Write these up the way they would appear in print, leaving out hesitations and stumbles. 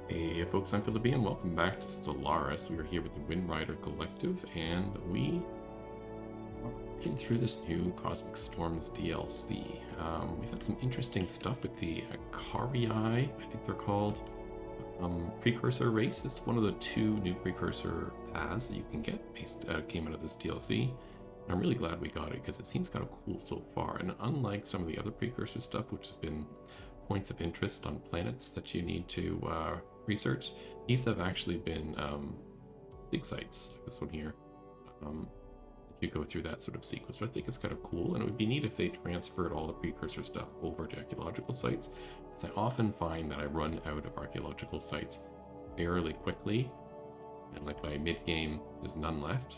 Hey folks, I'm Philip and welcome back to Stellaris. We are here with the Wind Rider Collective, and we are looking through this new Cosmic Storms DLC. We've had some interesting stuff with the Akarii, I think they're called, precursor race. It's one of the two new precursor paths that you can get came out of this DLC. And I'm really glad we got it because it seems kind of cool so far. And unlike some of the other precursor stuff, which has been points of interest on planets that you need to research, these have actually been big sites, like this one here. You go through that sort of sequence, which I think is kind of cool, and it would be neat if they transferred all the precursor stuff over to archaeological sites, because I often find that I run out of archaeological sites fairly quickly, and like by mid-game, there's none left.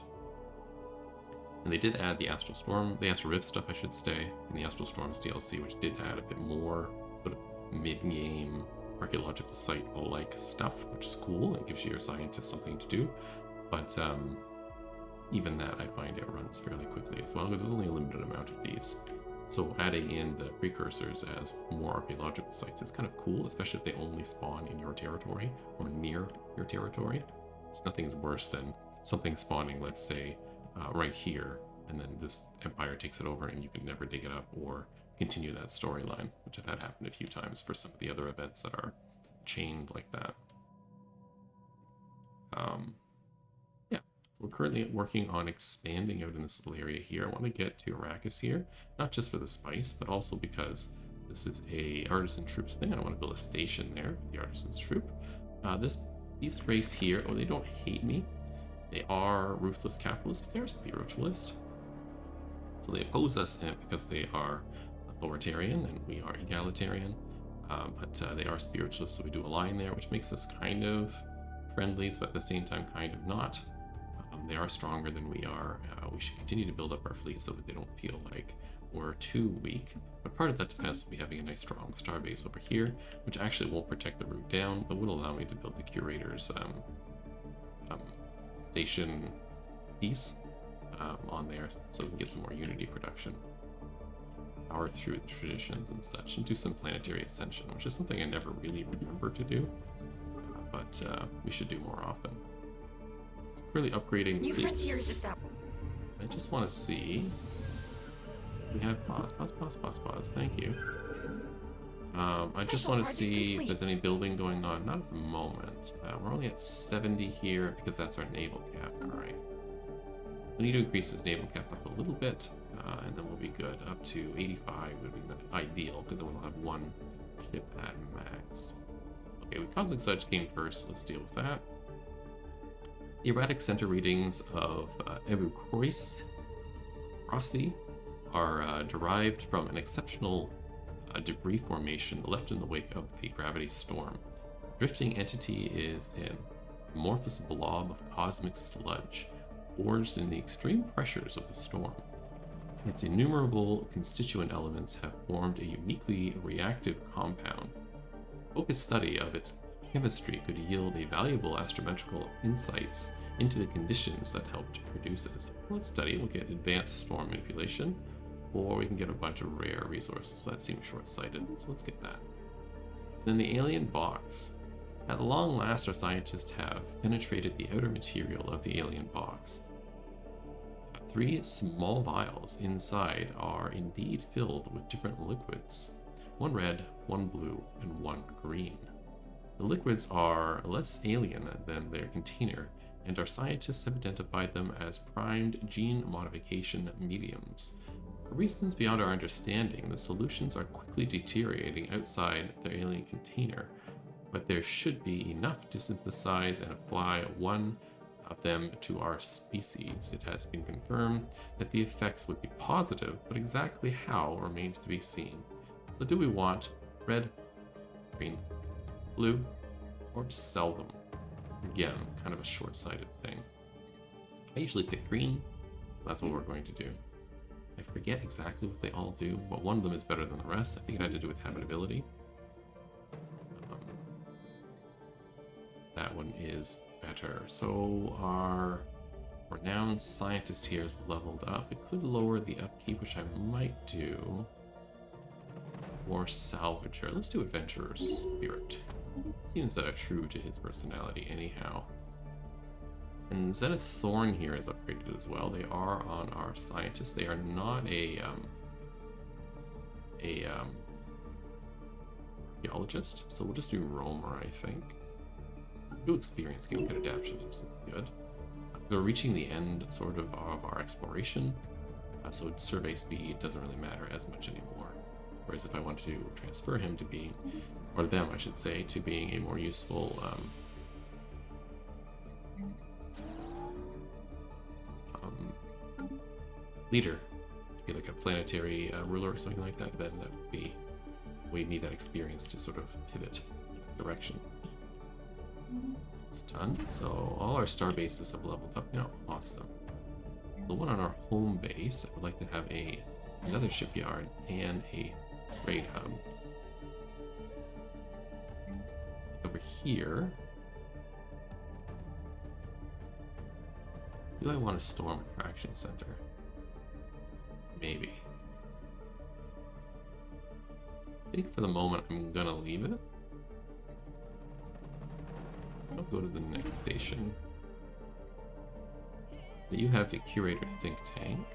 And they did add the Astral Rift stuff, I should say, in the Astral Storms DLC, which did add a bit more sort of mid-game archaeological site-like stuff, which is cool. It gives your scientists something to do. But even that, I find it runs fairly quickly as well, because there's only a limited amount of these. So adding in the precursors as more archaeological sites is kind of cool, especially if they only spawn in your territory or near your territory. Nothing's worse than something spawning, let's say, right here, and then this empire takes it over and you can never dig it up or continue that storyline, which I've had happen a few times for some of the other events that are chained like that. Yeah, we're currently working on expanding out in this little area here. I want to get to Arrakis here, not just for the spice, but also because this is a artisan troops thing. I want to build a station there with the artisan's troop. These race here, oh, they don't hate me. They are ruthless capitalists, but they're spiritualist. So they oppose us because they are authoritarian and we are egalitarian. But they are spiritualists, so we do align there, which makes us kind of friendlies, but at the same time kind of not. They are stronger than we are. We should continue to build up our fleet so that they don't feel like we're too weak. But part of that defense will be having a nice strong starbase over here, which actually won't protect the route down, but will allow me to build the curator's station piece on there, so we can get some more unity production, power through the traditions and such, and do some planetary ascension, which is something I never really remember to do, but we should do more often. So really upgrading the fleet. I just want to see. We have pause. Thank you. I just want to see if there's any building going on. Not at the moment. We're only at 70 here because that's our naval cap. Alright. We need to increase this naval cap up a little bit, and then we'll be good. Up to 85 would be ideal, because then we'll have one ship at max. Okay, we Cosmic Sludge came first. Let's deal with that. The erratic center readings of Evu Rossi are derived from an exceptional debris formation left in the wake of the gravity storm. The drifting entity is an amorphous blob of cosmic sludge forged in the extreme pressures of the storm. Its innumerable constituent elements have formed a uniquely reactive compound. Focused study of its chemistry could yield a valuable astrometrical insights into the conditions that helped produce it. Let's study. We'll get advanced storm manipulation, or we can get a bunch of rare resources. So that seems short-sighted, so let's get that. Then the alien box. At long last, our scientists have penetrated the outer material of the alien box. 3 small vials inside are indeed filled with different liquids. 1 red, 1 blue, and 1 green. The liquids are less alien than their container, and our scientists have identified them as primed gene modification mediums. For reasons beyond our understanding, the solutions are quickly deteriorating outside their alien container, but there should be enough to synthesize and apply one of them to our species. It has been confirmed that the effects would be positive, but exactly how remains to be seen. So do we want red, green, blue, or to sell them? Again, kind of a short-sighted thing. I usually pick green, so that's what we're going to do. I forget exactly what they all do, but one of them is better than the rest. I think it had to do with habitability. That one is better. So our renowned scientist here is leveled up. It could lower the upkeep, which I might do. Or salvager. Let's do adventurer's spirit. Seems true to his personality anyhow. And Zenith Thorn here is upgraded as well. They are on our scientists. They are not a archaeologist, so we'll just do Roamer, I think. Do experience, get good adaptation is good. We're reaching the end, sort of our exploration, so survey speed doesn't really matter as much anymore. Whereas if I wanted to transfer him to being, or them I should say, to being a more useful leader, to be like a planetary ruler or something like that, then that would be, we need that experience to sort of pivot direction. It's done. So all our star bases have leveled up now. Awesome. The one on our home base, I would like to have another shipyard and a trade hub. Over here, do I want a storm attraction center? Maybe. I think for the moment I'm gonna leave it. I'll go to the next station. So you have the Curator Think Tank.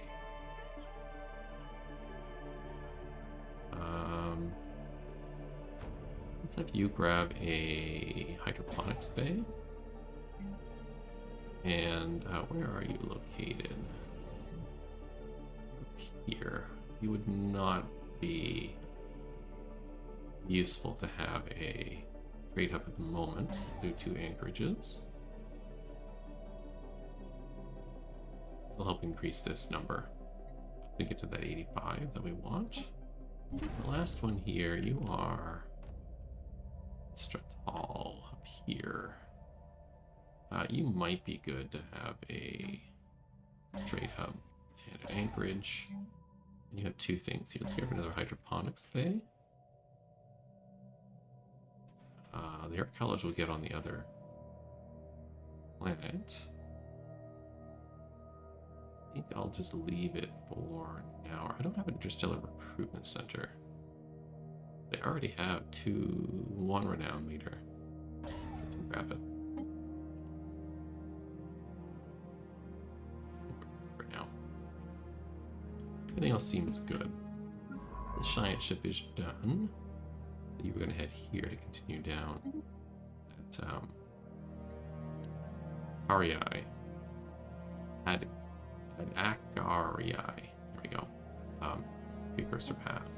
Let's have you grab a hydroponics bay. And where are you located? Up here. You would not be useful to have a trade hub at the moment, so do 2 anchorages. It'll help increase this number to get to that 85 that we want. The last one here, you are Stratal up here. You might be good to have a trade hub and an anchorage. And you have 2 things here. Let's get another hydroponics bay. The archaeologist will get on the other planet. I think I'll just leave it for now. I don't have an interstellar recruitment center. They already have 1 renown leader. Grab it. For now. Everything else seems good. The giant ship is done. You were going to head here to continue down at Ariai. Ad Akariai. There we go. Precursor path.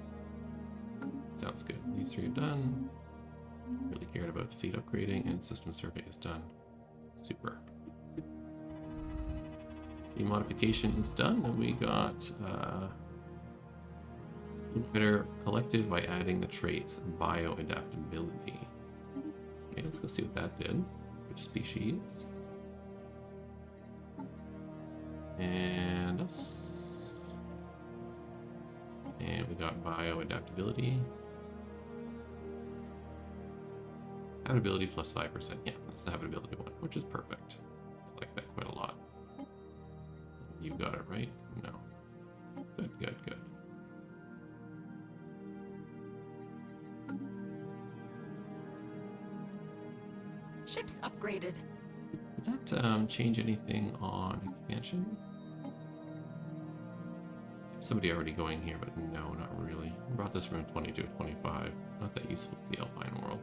Sounds good. These 3 are done. Really cared about fleet upgrading, and system survey is done. Super. The modification is done, and we got better collected by adding the traits bioadaptability. Okay, let's go see what that did. Which species? And us. And we got bioadaptability. Habitability plus 5%. Yeah, that's the habitability one, which is perfect. I like that quite a lot. You got it right? No. Good, good, good. Ship's upgraded. Did that change anything on expansion? Somebody already going here, but no, not really. We brought this from 20 to 25. Not that useful for the Alpine world.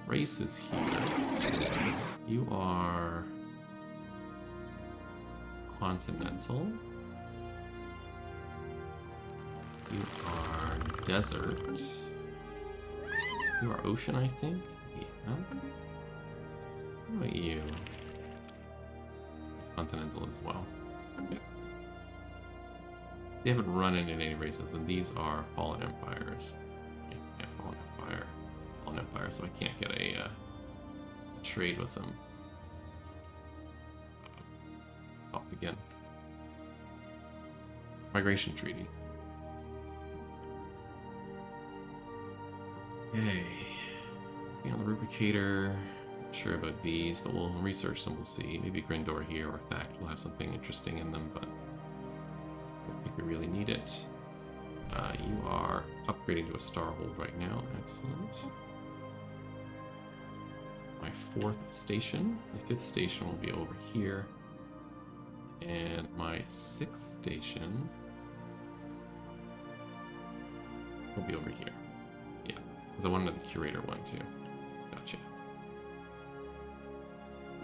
Race is here. You are continental. You are desert. You are ocean, I think. Yeah. What about you? Continental as well. Okay. They haven't run in any races, and these are fallen empires. Yeah, fallen empire, so I can't get a trade with them. Up again. Migration treaty. Okay. Looking on the Rubricator. Not sure about these, but we'll research them, we'll see. Maybe Grindor here or Fact will have something interesting in them, but I don't think we really need it. You are upgrading to a starhold right now. Excellent. My 4th station. The 5th station will be over here. And my 6th station will be over here. Yeah, because I wanted the curator one too. Gotcha.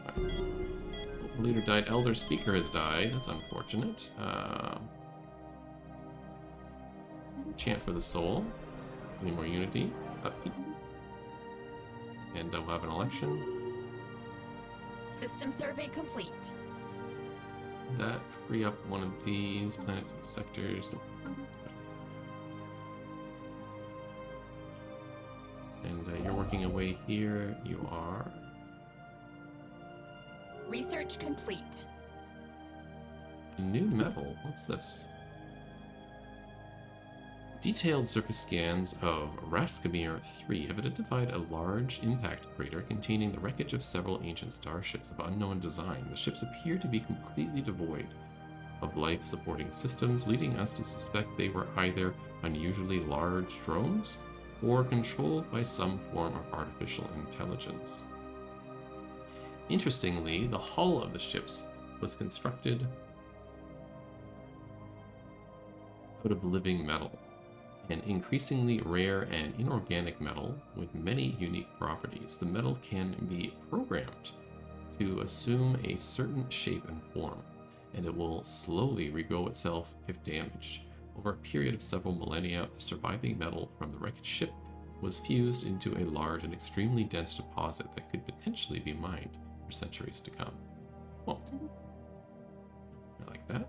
Right. Oh, the leader died. Elder Speaker has died. That's unfortunate. Chant for the soul. Any more unity? Upkeep. And we'll have an election. System survey complete. That free up one of these planets and sectors. Nope. And you're working away here. You are. Research complete. A new metal. What's this? Detailed surface scans of Raskimir 3 have identified a large impact crater containing the wreckage of several ancient starships of unknown design. The ships appear to be completely devoid of life-supporting systems, leading us to suspect they were either unusually large drones or controlled by some form of artificial intelligence. Interestingly, the hull of the ships was constructed out of living metal, an increasingly rare and inorganic metal with many unique properties. The metal can be programmed to assume a certain shape and form, and it will slowly regrow itself if damaged. Over a period of several millennia, the surviving metal from the wrecked ship was fused into a large and extremely dense deposit that could potentially be mined for centuries to come. Well, I like that.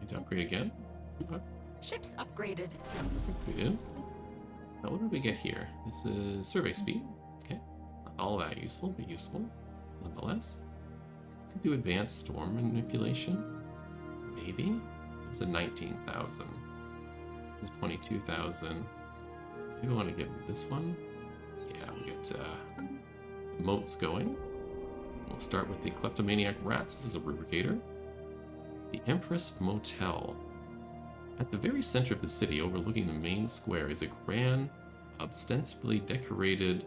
Need to upgrade again? Okay. Ships upgraded. I think we did. Now, what did we get here? This is survey speed. Okay. Not all that useful, but useful nonetheless. Could do advanced storm manipulation. Maybe. It's a 19,000. It's 22,000. Maybe we want to get this one. Yeah, we'll get moats going. We'll start with the kleptomaniac rats. This is a rubricator. The Empress Motel. At the very center of the city, overlooking the main square, is a grand, ostensibly decorated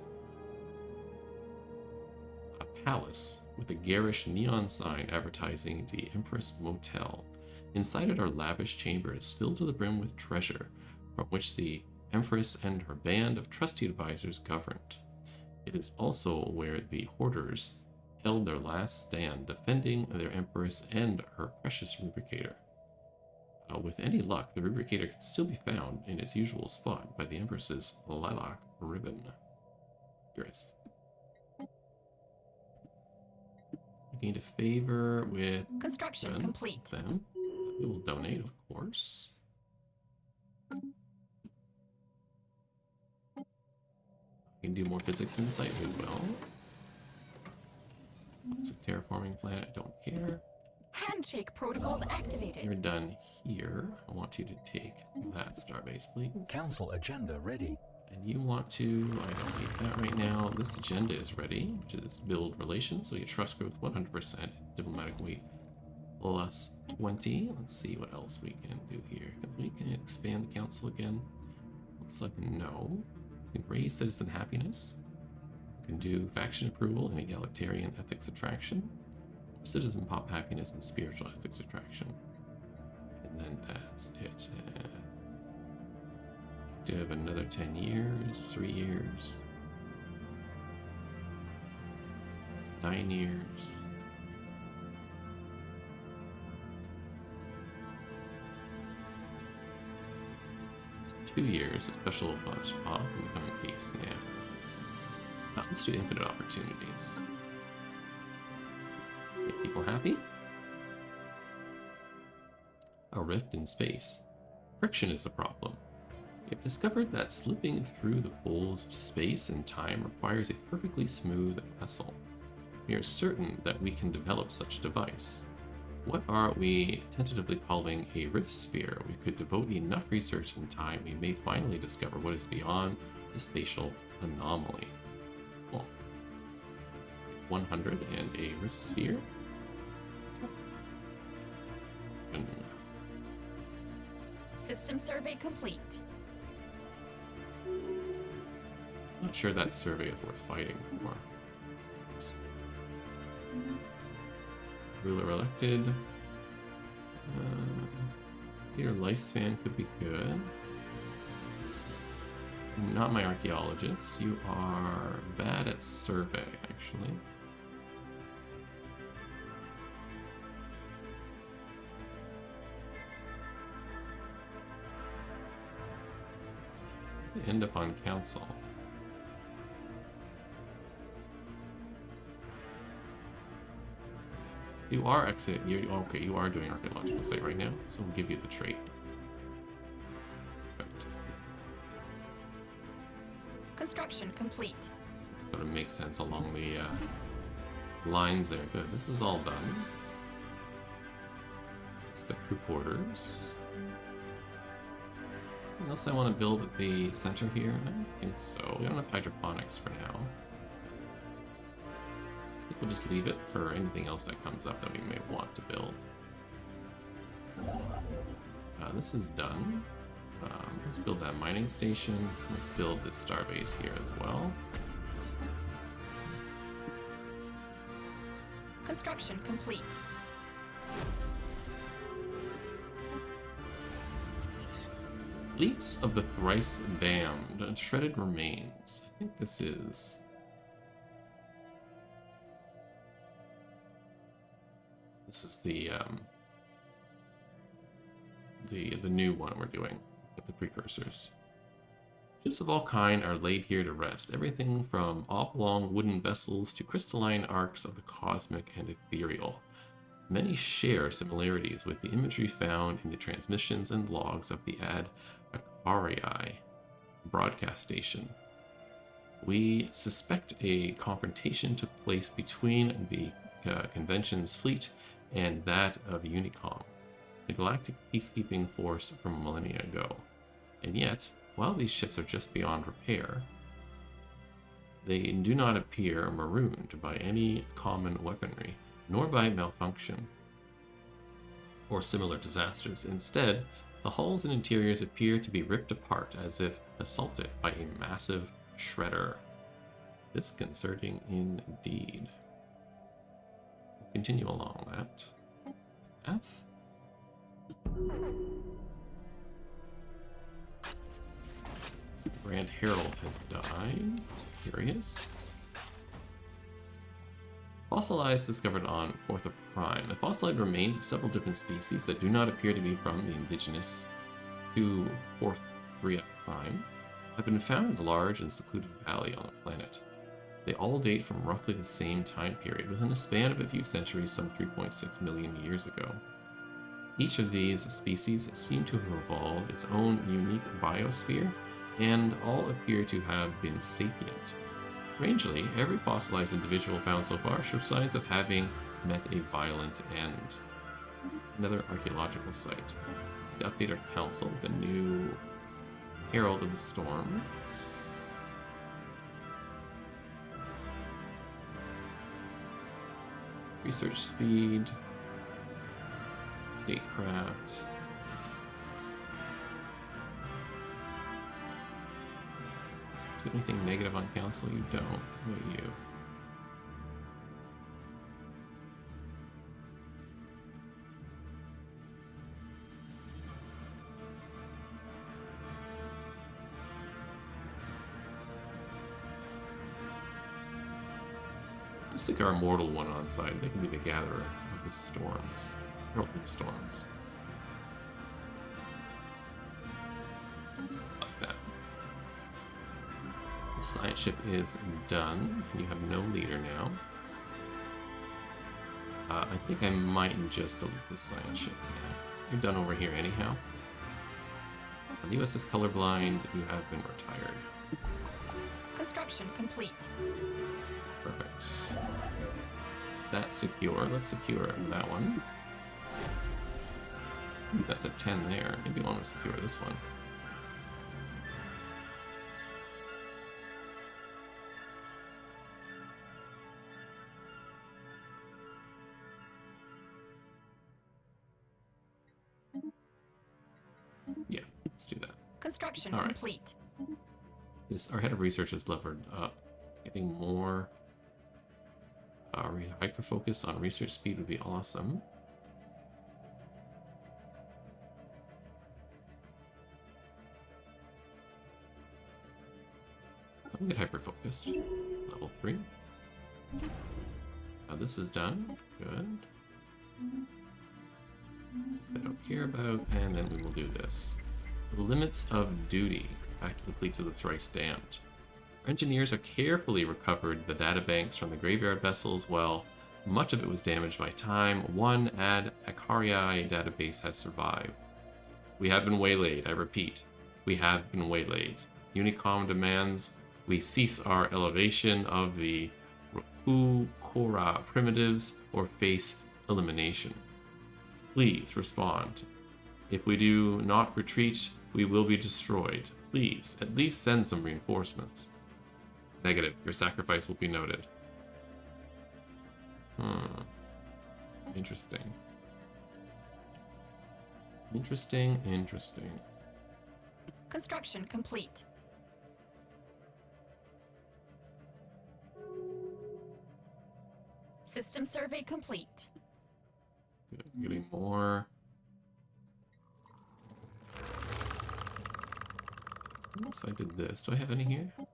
palace with a garish neon sign advertising the Empress Motel. Inside it are lavish chambers filled to the brim with treasure, from which the Empress and her band of trusty advisors governed. It is also where the hoarders held their last stand, defending their Empress and her precious rubricator. With any luck, the rubricator can still be found in its usual spot by the Empress's lilac ribbon. Curious. Gained a favor with Construction complete. them. We will donate, of course. We can do more physics insight, we will. It's a terraforming planet, I don't care. Handshake protocols activated. You're done here. I want you to take that starbase, please. Council agenda ready. And you want to, I don't need that right now. This agenda is ready, which is build relations. So you trust growth 100%, diplomatic weight plus 20. Let's see what else we can do here. We can expand the council again. Looks like no. We can raise citizen happiness. We can do faction approval and egalitarian ethics attraction. Citizen pop happiness and spiritual ethics attraction. And then that's it. Active another 10 years, 3 years, 9 years. It's 2 years, a special punch pop and becoming peace, yeah. Let's do infinite opportunities. Make people happy. A rift in space. Friction is the problem. We have discovered that slipping through the holes of space and time requires a perfectly smooth vessel. We are certain that we can develop such a device. What are we tentatively calling a rift sphere? We could devote enough research and time, we may finally discover what is beyond the spatial anomaly. Well, 100 and a rift sphere. System survey complete. Not sure that survey is worth fighting for. Ruler elected. Your lifespan could be good. Not my archaeologist. You are bad at survey, actually. End up on council. You are okay, you are doing archaeological site right now, so we'll give you the trait. Right. Construction complete. Sort of makes sense along the lines there. Good. This is all done. It's the crew quarters. Anything else I want to build at the center here? I don't think so. We don't have hydroponics for now. I think we'll just leave it for anything else that comes up that we may want to build. This is done. Let's build that mining station. Let's build this starbase here as well. Construction complete. Fleets of the thrice damned, shredded remains. I think this is. This is the new one we're doing with the precursors. Ships of all kind are laid here to rest. Everything from oblong wooden vessels to crystalline arcs of the cosmic and ethereal. Many share similarities with the imagery found in the transmissions and logs of the Ad Aquarii broadcast station. We suspect a confrontation took place between the convention's fleet and that of Unicom, the galactic peacekeeping force from millennia ago. And yet, while these ships are just beyond repair, they do not appear marooned by any common weaponry, nor by malfunction or similar disasters. Instead, the hulls and interiors appear to be ripped apart as if assaulted by a massive shredder. Disconcerting indeed. Continue along that path. Grand Herald has died. Curious. Fossilized discovered on Ortho Prime. The fossilized remains of several different species that do not appear to be from the indigenous to Orthria Prime have been found in a large and secluded valley on the planet. They all date from roughly the same time period, within a span of a few centuries, some 3.6 million years ago. Each of these species seem to have evolved its own unique biosphere, and all appear to have been sapient. Strangely, every fossilized individual found so far shows signs of having met a violent end. Another archaeological site. To update our council, the new Herald of the Storms. Research speed. Statecraft. Do anything negative on council? You don't. What about you? Let's stick our immortal one on side. They can be the gatherer of the storms. Herald of the storms. Like that. The science ship is done, and you have no leader now. I think I might just delete the science ship. Yeah. You're done over here anyhow. The USS Colorblind, you have been retired. Construction complete. Perfect. That's secure. Let's secure that one. That's a 10 there. Maybe I want to secure this one. Yeah. Let's do that. Construction All right. complete. Our head of research has levered up. Getting more hyper focus on research speed would be awesome. I'll get hyper focused. Level 3. Now this is done. Good. I don't care about, and then we will do this. The limits of duty. Back to the fleets of the thrice damned. Our engineers have carefully recovered the databanks from the graveyard vessels. While much of it was damaged by time, one Ad Akariai database has survived. We have been waylaid, I repeat. We have been waylaid. Unicom demands we cease our elevation of the Raku Kora primitives or face elimination. Please respond. If we do not retreat, we will be destroyed. Please, at least send some reinforcements. Negative. Your sacrifice will be noted. Interesting. Interesting. Construction complete. System survey complete. Good. I'm getting more. Unless I did this. Do I have any here? I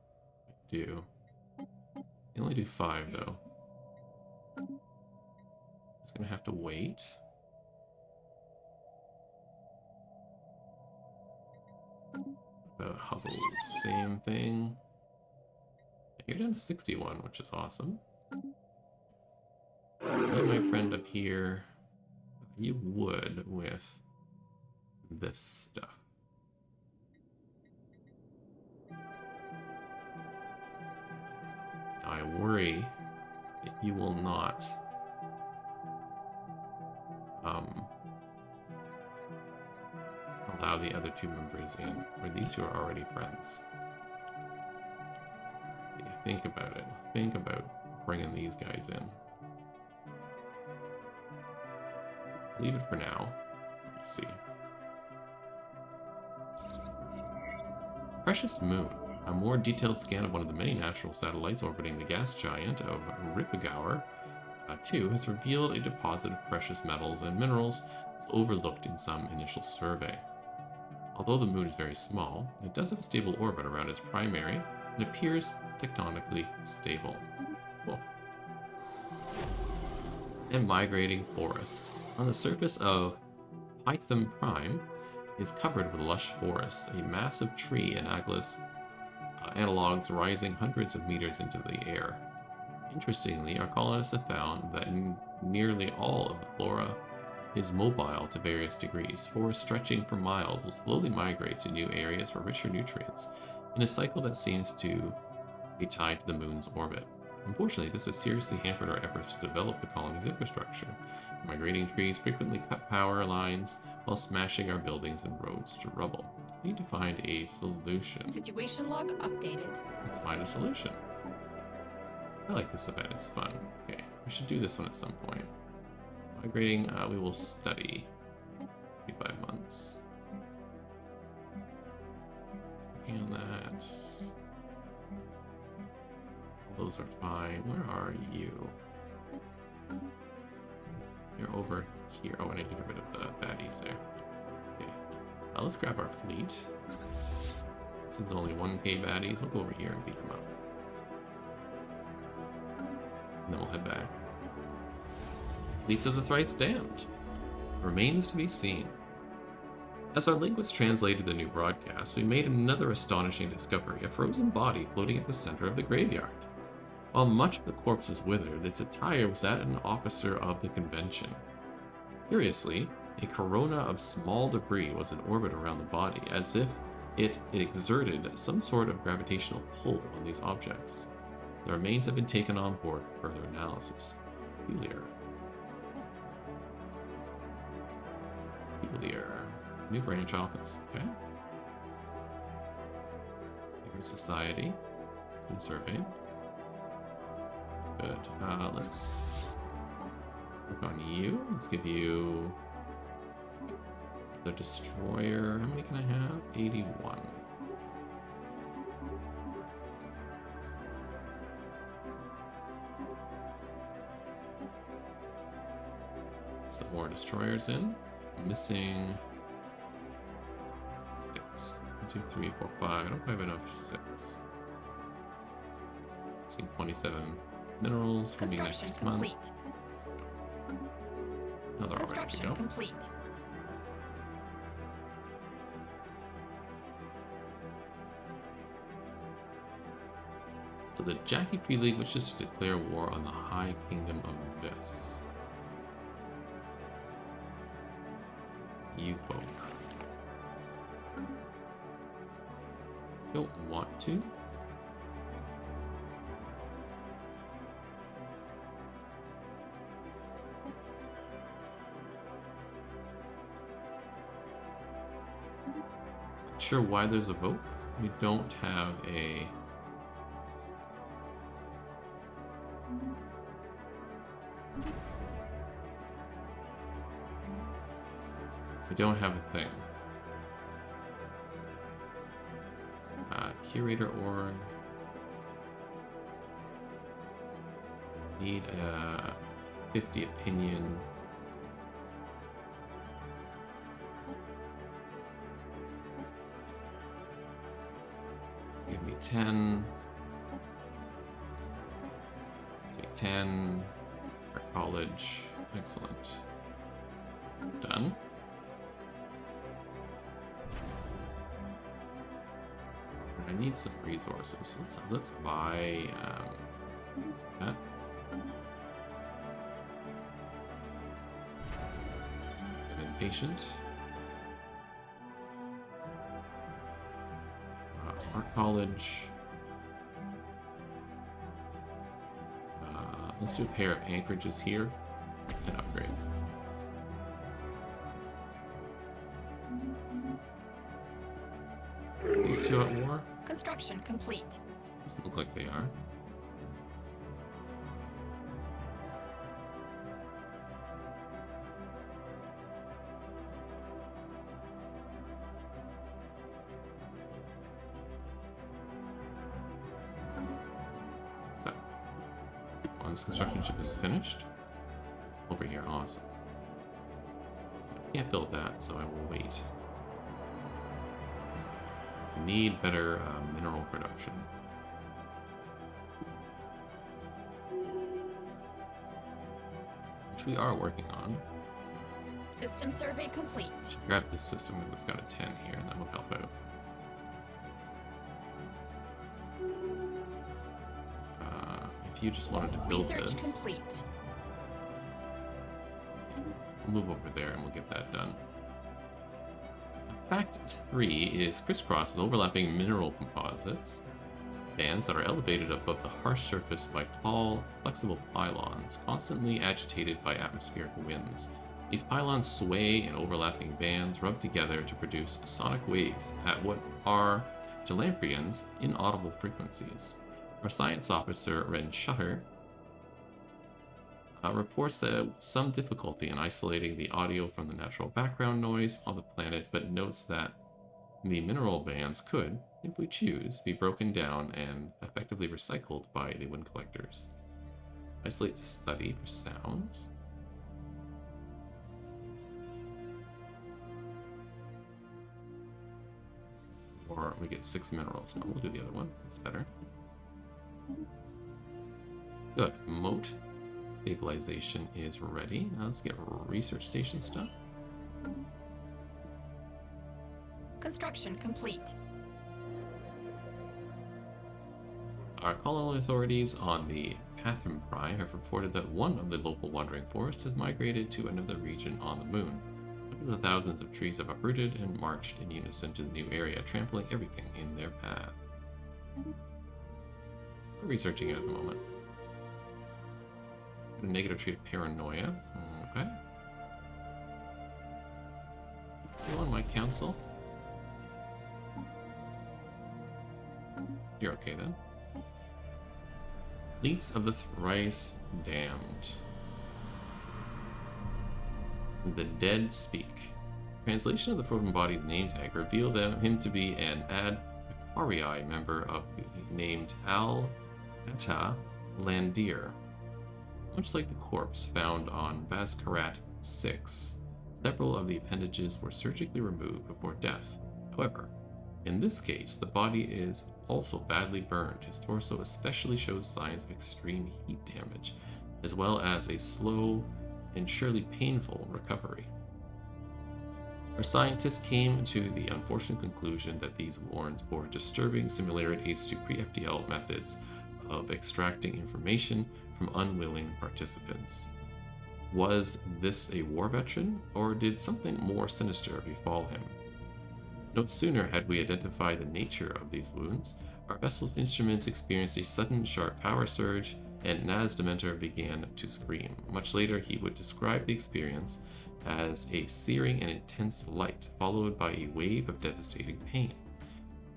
do. I only do 5 though. Just gonna have to wait. About Hubble, same thing. You're down to 61, which is awesome. And my friend up here, you would with this stuff. Now I worry that you will not allow the other 2 members in, or these 2 are already friends. See, think about it. Think about bringing these guys in. Leave it for now. Let's see. Precious Moon. A more detailed scan of one of the many natural satellites orbiting the gas giant of Ripagaur 2 has revealed a deposit of precious metals and minerals that was overlooked in some initial survey. Although the moon is very small, it does have a stable orbit around its primary and appears tectonically stable. Cool. And migrating forest. On the surface of Python Prime is covered with lush forest, a massive tree and analogs rising hundreds of meters into the air. Interestingly, our colonists have found that nearly all of the flora is mobile to various degrees. Forests stretching for miles will slowly migrate to new areas for richer nutrients, in a cycle that seems to be tied to the moon's orbit. Unfortunately, this has seriously hampered our efforts to develop the colony's infrastructure. Migrating trees frequently cut power lines while smashing our buildings and roads to rubble. We need to find a solution. Situation log updated. Let's find a solution. I like this event, it's fun. Okay, we should do this one at some point. Migrating, we will study. 35 months. Working on that. Those are fine. Where are you? You're over here. Oh, I need to get rid of the baddies there. Okay. Let's grab our fleet. Since only 1k baddies, we'll go over here and beat them up. And then we'll head back. Fleets of the thrice damned. Remains to be seen. As our linguist translated the new broadcast, we made another astonishing discovery, a frozen body floating at the center of the graveyard. While much of the corpse was withered, its attire was that of an officer of the convention. Curiously, a corona of small debris was in orbit around the body, as if it exerted some sort of gravitational pull on these objects. The remains have been taken on board for further analysis. Peculiar. New branch office, okay. Secret Society. System surveyed. Good. Let's work on you. Let's give you the destroyer. How many can I have? 81. Some more destroyers in. Missing 6. 1, 2, 3, 4, 5. I don't have enough 6. Missing 27 minerals for me Construction next complete. month. Now they're all ready to Construction go. complete. So the Jackie Free League wishes to declare war on the High Kingdom of Abyss. You vote. Don't want to. Not sure why there's a vote. We don't have a. We don't have a thing. Curator org. Need a 50 opinion. Give me 10. Say 10. Our college. Excellent. Done. I need some resources. Let's buy that. An impatient. Art college. Let's do a pair of anchorages here and upgrade. Are these two at war? Construction complete. Doesn't look like they are. Okay. One's construction ship is finished. Over here, awesome. I can't build that, so I will wait. Need better mineral production. Which we are working on. System survey complete. Should grab this system because it's got a 10 here, and that will help out. If you just wanted to build Research this, complete. we'll move over there and we'll get that done. Fact 3 is crisscross with overlapping mineral composites, bands that are elevated above the harsh surface by tall, flexible pylons, constantly agitated by atmospheric winds. These pylons sway in overlapping bands, rub together to produce sonic waves at what are, to Lamprians, inaudible frequencies. Our science officer, Ren Shutter, reports that some difficulty in isolating the audio from the natural background noise on the planet, but notes that the mineral bands could, if we choose, be broken down and effectively recycled by the wind collectors. Isolate the study for sounds. Or we get 6 minerals. No, we'll do the other one. That's better. Good. Moat stabilization is ready. Now let's get research station stuff. Construction complete. Our colonial authorities on the Pathram Prime have reported that one of the local wandering forests has migrated to another region on the moon. Hundreds of thousands of trees have uprooted and marched in unison to the new area, trampling everything in their path. We're researching it at the moment. A negative trait of paranoia. Okay. You on my council? You're okay then. Fleets of the Thrice Damned. The dead speak. Translation of the frozen body's name tag revealed him to be an Ad-Akarii member of the named Al-Ata Landir. Much like the corpse found on Vazkarat 6, several of the appendages were surgically removed before death. However, in this case, the body is also badly burned. His torso especially shows signs of extreme heat damage, as well as a slow and surely painful recovery. Our scientists came to the unfortunate conclusion that these warrants bore disturbing similarities to pre-FTL methods of extracting information from unwilling participants. Was this a war veteran, or did something more sinister befall him? No sooner had we identified the nature of these wounds, our vessel's instruments experienced a sudden sharp power surge, and Naz Dementor began to scream. Much later, he would describe the experience as a searing and intense light, followed by a wave of devastating pain.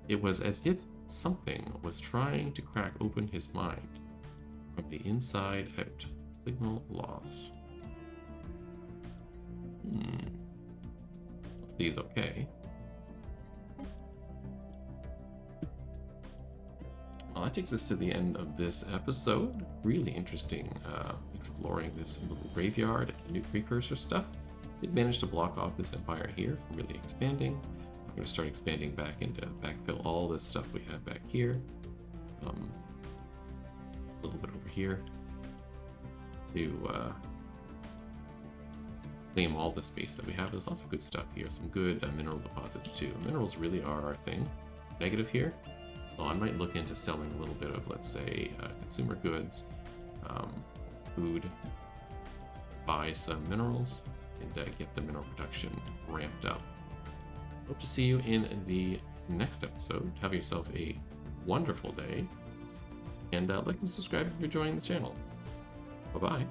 It was as if something was trying to crack open his mind from the inside out. Signal lost. Hopefully he's okay. Well, that takes us to the end of this episode. Really interesting exploring this little graveyard and new precursor stuff. Did manage to block off this empire here from really expanding. I'm going to start expanding back into backfill all this stuff we have back here. A little bit over here to claim all the space that we have. There's lots of good stuff here. Some good mineral deposits too. Minerals really are our thing. Negative here. So I might look into selling a little bit of, let's say, consumer goods, food, buy some minerals, and get the mineral production ramped up. Hope to see you in the next episode. Have yourself a wonderful day, and like and subscribe if you're enjoying the channel. Bye-bye.